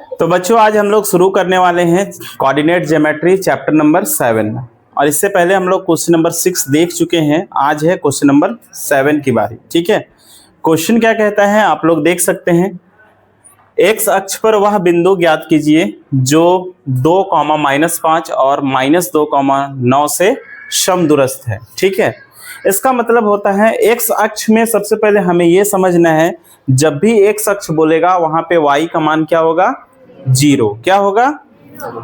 तो बच्चों आज हम लोग शुरू करने वाले हैं कोऑर्डिनेट ज्योमेट्री चैप्टर नंबर 7। और इससे पहले हम लोग क्वेश्चन नंबर 6 देख चुके हैं। आज है क्वेश्चन नंबर 7 की बारी। ठीक है, क्वेश्चन क्या कहता है आप लोग देख सकते हैं। एक्स अक्ष पर वह बिंदु ज्ञात कीजिए जो 2,-5 और -2,9 से समदूरस्थ है। ठीक है, इसका मतलब होता है एक्स अक्ष में सबसे पहले हमें यह समझना है, जब भी एक्स अक्ष बोलेगा वहां पे y का मान क्या होगा, 0। क्या होगा,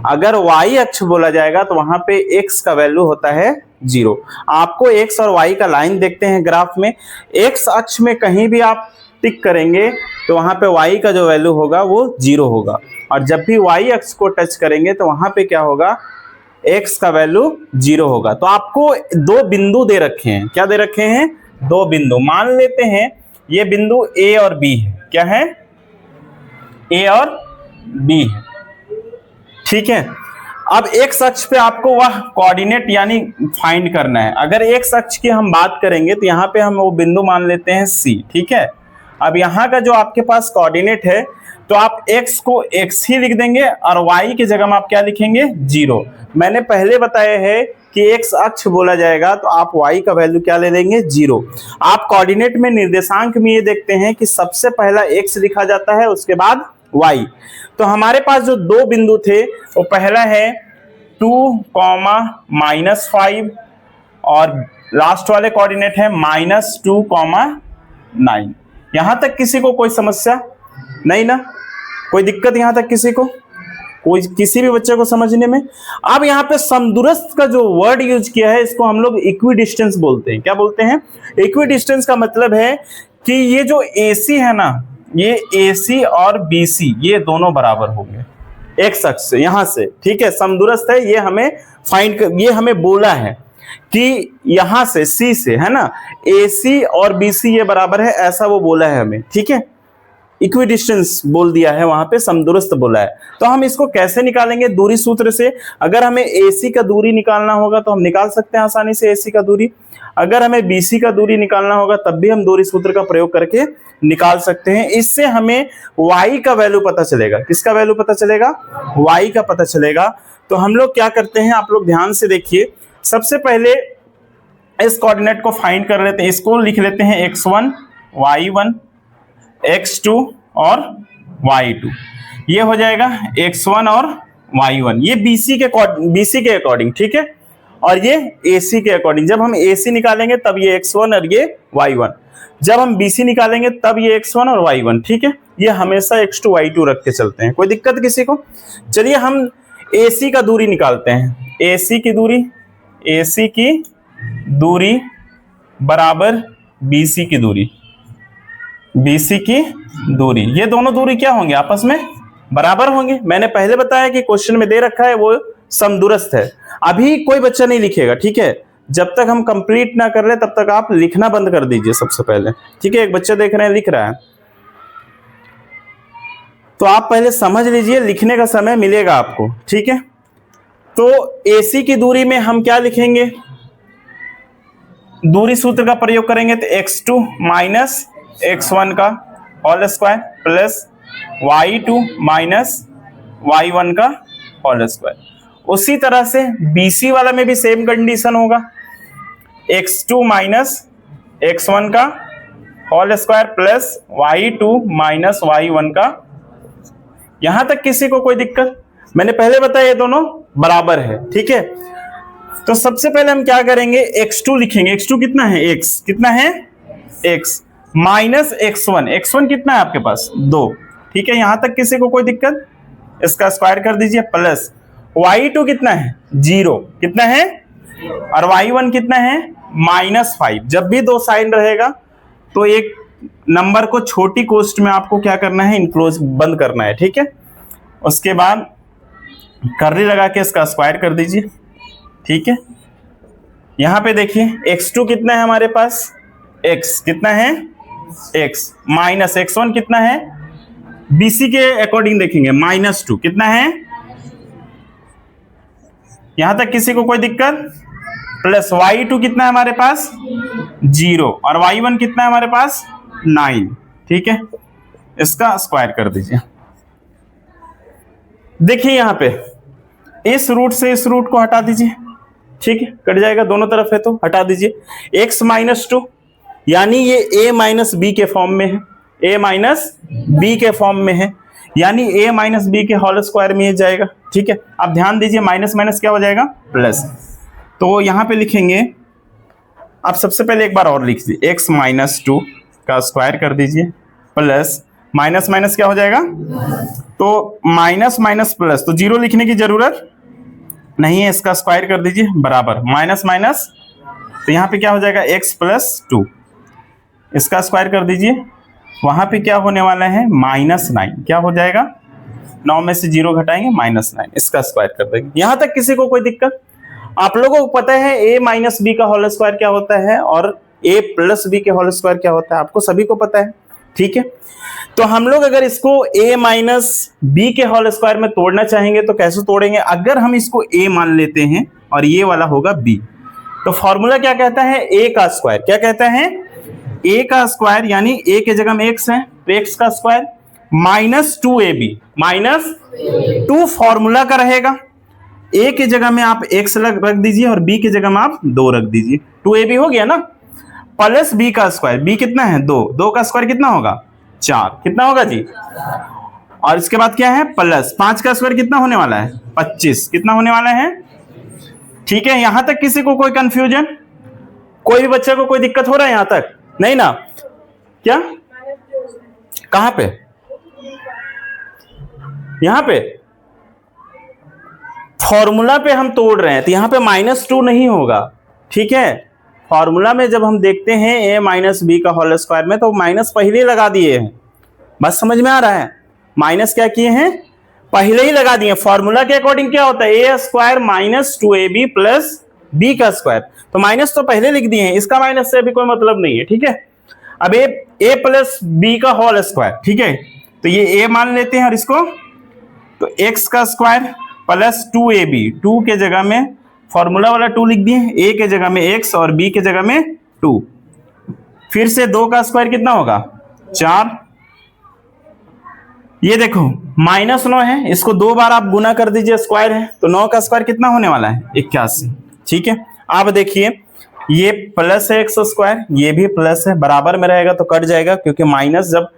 अगर y अक्ष बोला जाएगा तो वहां पे x का वैल्यू होता है 0। आपको x और y का लाइन देखते हैं ग्राफ में। x अक्ष में कहीं भी आप टिक करेंगे तो वहां पे y का जो वैल्यू होगा वो 0 होगा, और जब भी y अक्ष को टच करेंगे तो वहां पे क्या होगा, x का वैल्यू 0 होगा। तो आपको दो बिंदु दे रखे हैं। क्या दे रखे हैं, दो बिंदु। मान लेते हैं ये बिंदु a और b है। क्या है, a और b है। ठीक है, अब एक्स अक्ष पे आपको वह कोऑर्डिनेट यानी फाइंड करना है। अगर एक्स अक्ष की हम बात करेंगे तो यहाँ पे हम वो बिंदु मान लेते हैं C। ठीक है, अब यहाँ का जो आपके पास कोऑर्डिनेट है तो आप x को x ही लिख देंगे और y की जगह में आप क्या लिखेंगे, 0। मैंने पहले बताया है कि x अक्ष बोला जाएगा तो आप y का वैल्यू क्या ले लेंगे, 0। आप कोऑर्डिनेट में निर्देशांक में ये देखते हैं कि सबसे पहला x लिखा जाता है, उसके बाद y। तो हमारे पास जो दो बिंदु थे वो पहला है 2,-5 और लास्ट वाले कोऑर्डिनेट है -2,9। यहां तक किसी को कोई समस्या नहीं ना, कोई दिक्कत यहां तक किसी को, कोई किसी भी बच्चे को समझने में। अब यहाँ पे समदूरस्थ का जो वर्ड यूज किया है इसको हम लोग इक्विडिस्टेंस बोलते हैं। क्या बोलते हैं, इक्विडिस्टेंस का मतलब है कि ये जो AC है ना, ये AC और BC ये दोनों बराबर होंगे एक्स अक्ष से, यहां से। ठीक है, समदूरस्थ है, ये हमें ये हमें बोला है कि यहां से C से, है ना, AC और BC ये बराबर है, ऐसा वो बोला है हमें। ठीक है, इक्विडिस्टेंस बोल दिया है, वहां पे समदूरस्थ बोला है। तो हम इसको कैसे निकालेंगे, दूरी सूत्र से। अगर हमें AC का दूरी निकालना होगा तो हम निकाल सकते हैं आसानी से AC का दूरी। अगर हमें BC का दूरी निकालना होगा तब भी हम दूरी सूत्र का प्रयोग करके निकाल सकते हैं। इससे हमें y का वैल्यू पता चलेगा। किसका वैल्यू पता चलेगा, y का पता चलेगा। तो हम लोग क्या करते हैं, आप लोग ध्यान से देखिए। सबसे पहले इस कोऑर्डिनेट को फाइंड कर लेते हैं, इसको लिख लेते हैं x1 y1 x2 और y2। ये हो जाएगा x1 और y1, ये BC के अकॉर्डिंग। ठीक है, और ये AC के अकॉर्डिंग। जब हम AC निकालेंगे तब ये x1 और ये y1, जब हम BC निकालेंगे तब ये x1 और y1। ठीक है, ये हमेशा x2 y2 रख के चलते हैं। कोई दिक्कत किसी को। चलिए हम AC का दूरी निकालते हैं। AC की दूरी बराबर BC की दूरी, BC की दूरी, ये दोनों दूरी क्या होंगे, आपस में बराबर होंगे। मैंने पहले बताया कि क्वेश्चन में दे रखा है वो समदूरस्थ है। अभी कोई बच्चा नहीं लिखेगा। ठीक है, जब तक हम कंप्लीट ना कर ले तब तक आप लिखना बंद कर दीजिए सबसे पहले। ठीक है, एक बच्चा देख रहे हैं लिख रहा है, तो आप पहले समझ लीजिए, लिखने का समय मिलेगा आपको। ठीक है, तो AC की दूरी में हम क्या लिखेंगे, दूरी सूत्र का प्रयोग करेंगे तो x2 माइनस x1 का whole square plus y2 minus y1 का होल स्क्वायर। उसी तरह से BC वाला में भी सेम कंडीशन होगा, x2 माइनस x1 का whole square plus y2 minus y1 का। यहां तक किसी को कोई दिक्कत, मैंने पहले बताया ये दोनों बराबर है। ठीक है, तो सबसे पहले हम क्या करेंगे, x2 लिखेंगे। x2 कितना है, x कितना है, x माइनस x1 कितना है आपके पास, 2। ठीक है, यहां तक किसी को कोई दिक्कत, इसका स्क्वायर कर दीजिए प्लस y2 कितना है, 0 कितना है, और y1 कितना है, -5। जब भी दो साइन रहेगा तो एक नंबर को छोटी कोष्ठ में आपको क्या करना है, इनक्लोज बंद करना है। ठीक है, उसके बाद कर्ली लगा के इसका स्क्वायर कर दीजिए। ठीक है, यहां पे देखिए x2 कितना है हमारे पास, x कितना है, x माइनस x1 कितना है, BC के अकॉर्डिंग देखेंगे -2 कितना है। यहां तक किसी को कोई दिक्कत, प्लस y2 कितना है हमारे पास, 0, और y1 कितना है हमारे पास, 9। ठीक है, इसका स्क्वायर कर दीजिए। देखिए यहां पे इस रूट से इस रूट को हटा दीजिए, ठीक है, कट जाएगा, दोनों तरफ है तो हटा दीजिए। x माइनस 2 यानी ये a माइनस बी के फॉर्म में है, a माइनस बी के फॉर्म में है, यानी a माइनस बी के होल स्क्वायर में ये जाएगा, ठीक है। आप ध्यान दीजिए माइनस माइनस क्या हो जाएगा, प्लस। तो यहां पे लिखेंगे, आप सबसे पहले एक बार और लिख दीजिए, x माइनस 2 का स्क्वायर कर दीजिए प्लस माइनस माइनस क्या हो जाएगा, तो माइनस माइनस प्लस, तो जीरो लिखने की जरूरत नहीं है, इसका स्क्वायर कर दीजिए बराबर माइनस माइनस, तो यहाँ पे क्या हो जाएगा x प्लस 2, इसका स्क्वायर कर दीजिए, वहां पे क्या होने वाला है -9, क्या हो जाएगा 9 में से 0 घटाएंगे -9, इसका स्क्वायर कर देंगे। यहां तक किसी को कोई दिक्कत? आप लोगों को पता है a माइनस बी का होल स्क्वायर क्या होता है और a प्लस बी के होल स्क्वायर क्या होता है, आपको सभी को पता है, ठीक है। तो हम लोग अगर इसको a माइनस बी के होल स्क्वायर में तोड़ना चाहेंगे तो कैसे तोड़ेंगे? अगर हम इसको a मान लेते हैं और ये वाला होगा b, तो फॉर्मूला क्या कहता है, a का स्क्वायर, क्या कहता है, a का स्क्वायर, यानी a के जगह में x है तो x का स्क्वायर माइनस 2ab, -2 फॉर्मूला का रहेगा, a के जगह में आप x रख दीजिए और b के जगह में आप 2 रख दीजिए, 2ab हो गया ना, प्लस b का स्क्वायर, b कितना है 2, 2 का स्क्वायर कितना होगा 4, कितना होगा जी, और इसके बाद क्या है प्लस 5 का स्क्वायर कितना होने वाला है 25, कितना होने वाला है, ठीक है। यहां तक किसी को कोई कंफ्यूजन, कोई भी बच्चे को कोई दिक्कत हो रहा है यहां तक? नहीं ना, क्या, कहां पे, यहां पे फॉर्मूला पे हम तोड़ रहे हैं तो यहां पे -2 नहीं होगा, ठीक है। फॉर्मूला में जब हम देखते हैं a माइनस बी का होल स्क्वायर में तो माइनस पहले ही लगा दिए हैं, बस समझ में आ रहा है, माइनस क्या किए हैं, पहले ही लगा दिए। फॉर्मूला के अकॉर्डिंग क्या होता है, a square minus 2ab plus b का स्क्वायर, तो माइनस तो पहले लिख दिए हैं, इसका माइनस से अभी कोई मतलब नहीं है, ठीक है। अब a प्लस b का होल स्क्वायर, ठीक है, तो ये a मान लेते हैं और इसको, तो x का स्क्वायर प्लस 2ab, 2 के जगह में फॉर्मूला वाला 2 लिख दिए, a के जगह में x और b के जगह में 2, फिर से 2 का स्क्वायर कितना होगा 4, ये देखो -9 है, इसको 2 बार आप गुना कर दीजिए, स्क्वायर है, तो 9 का स्क्वायर कितना होने वाला है 81, ठीक है। आप देखिए ये प्लस है x स्क्वायर, ये भी प्लस है, बराबर में रहेगा तो कट जाएगा, क्योंकि माइनस जब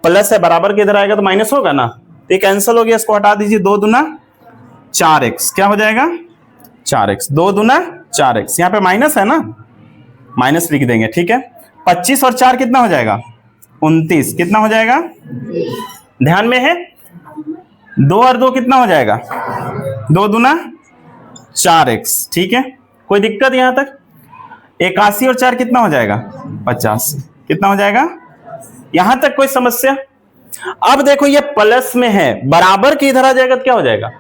प्लस है बराबर के इधर आएगा तो माइनस होगा ना, तो ये कैंसिल हो गया, इसको हटा दीजिए, 2 दूना 4x, क्या हो जाएगा 4x, 2 दूना 4x, यहाँ पे माइनस है ना, माइनस लिख देंगे, ठीक है। 25 और 4 कितना हो जाएगा 29, कितना हो जाएगा, ध्यान में है, 2 और 2 कितना हो जाएगा 2 दूना 4x, ठीक है, कोई दिक्कत यहां तक? 81 और 4 कितना हो जाएगा 50, कितना हो जाएगा, यहां तक कोई समस्या? अब देखो ये प्लस में है, बराबर के इधर आ जाएगा तो क्या हो जाएगा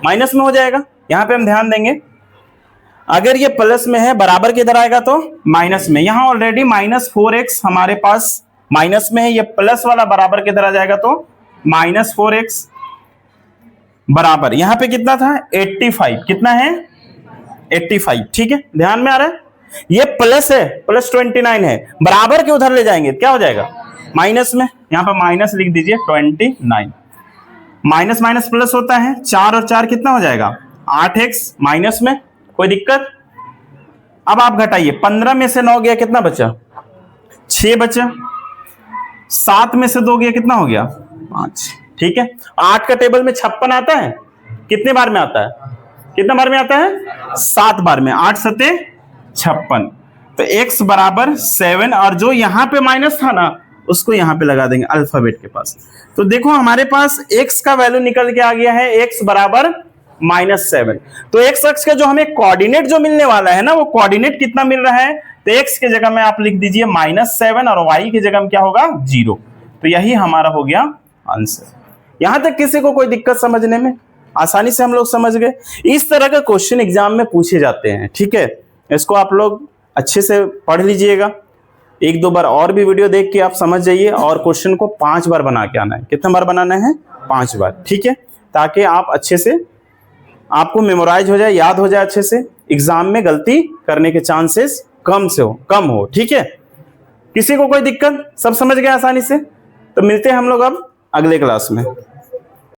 माइनस में हो जाएगा, यहां पे हम ध्यान देंगे, अगर ये प्लस में है बराबर के इधर आएगा तो माइनस में, यहां ऑलरेडी -4x हमारे पास माइनस में है, ये प्लस वाला बराबर के इधर आ जाएगा तो -4x बराबर, यहां पे कितना था 85, कितना है 85, ठीक है, ध्यान में आ रहा है, ये प्लस है, प्लस 29 है, बराबर के उधर ले जाएंगे क्या हो जाएगा माइनस में, यहां पर माइनस लिख दीजिए 29, माइनस माइनस प्लस होता है, 4 और 4 कितना हो जाएगा 8x, माइनस में, कोई दिक्कत? अब आप घटाइए, 15 में से 9 गया कितना बचा 6 बचा, 7 में से 2 गया कितना हो गया 5, ठीक है। 8 का टेबल में 56 आता है, कितने बार में आता है, कितना बार में आता है 7 बार में, 8 सते 56, तो x बराबर 7, और जो यहां पे माइनस था ना उसको यहां पे लगा देंगे अल्फाबेट के पास, तो देखो हमारे पास x का वैल्यू निकल के आ गया है, x बराबर -7, तो x अक्ष का जो हमें कोऑर्डिनेट जो मिलने वाला है ना, वो कोऑर्डिनेट कितना मिल रहा है, तो x के जगह में आप लिख दीजिए -7 और y की जगह में क्या होगा 0, तो यही हमारा हो गया आंसर। यहां तक किसी को कोई दिक्कत समझने में? आसानी से हम लोग समझ गए। इस तरह का क्वेश्चन एग्जाम में पूछे जाते हैं, ठीक है, इसको आप लोग अच्छे से पढ़ लीजिएगा, 1-2 बार और भी वीडियो देख के आप समझ जाइए, और क्वेश्चन को 5 बार बना के आना है, कितना बार बनाना है 5 बार, ठीक है, ताकि आप अच्छे से, आपको मेमोराइज हो जाए, याद हो जाए अच्छे से, एग्जाम में गलती करने के चांसेस कम हो, ठीक है। किसी को कोई दिक्कत, सब समझ गए आसानी से? तो मिलते हैं हम लोग अब अगले क्लास में।